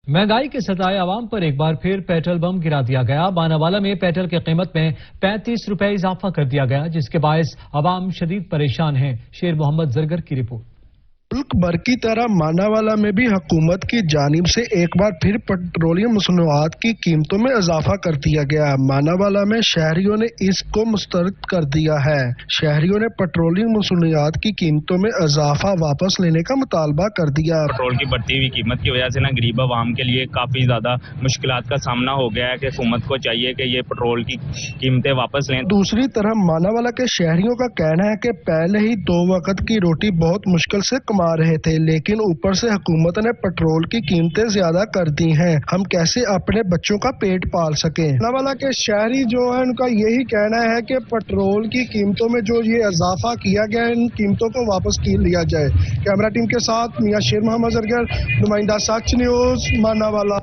महंगाई के सताए आवाम पर एक बार फिर पेट्रोल बम गिरा दिया गया। बानावाला में पेट्रोल की कीमत में 35 रुपए इजाफा कर दिया गया, जिसके बायस आवाम शदीद परेशान हैं। शेर मोहम्मद जरगर की रिपोर्ट। मुल्क भर की तरह मानावाला में भी हुकूमत की जानिब से एक बार फिर पेट्रोलियम मसनूआत की कीमतों में इजाफा कर दिया गया। मानावाला में शहरियों ने इसको मुस्तरद कर दिया है। शहरियों ने पेट्रोलियम मसनूआत की कीमतों में इजाफा वापस लेने का मुतालबा कर दिया। पेट्रोल की बढ़ती हुई कीमत की वजह से ना गरीब आवाम के लिए काफी ज्यादा मुश्किलात का सामना हो गया है कि हुकूमत को चाहिए कि ये पेट्रोल की कीमतें वापस लें। दूसरी तरफ मानावाला के शहरियों का कहना है कि पहले ही 2 वक्त की रोटी बहुत मुश्किल से कमा रहे थे, लेकिन ऊपर से हुकूमत ने पेट्रोल की कीमतें ज्यादा कर दी हैं। हम कैसे अपने बच्चों का पेट पाल सके। मानावाला के शहरी जो है उनका यही कहना है कि पेट्रोल की कीमतों में जो ये इजाफा किया गया है, इन कीमतों को वापस लिया जाए। कैमरा टीम के साथ मियां शेर मोहम्मद जरगर, नुमाइंदा सच न्यूज, मानावाला।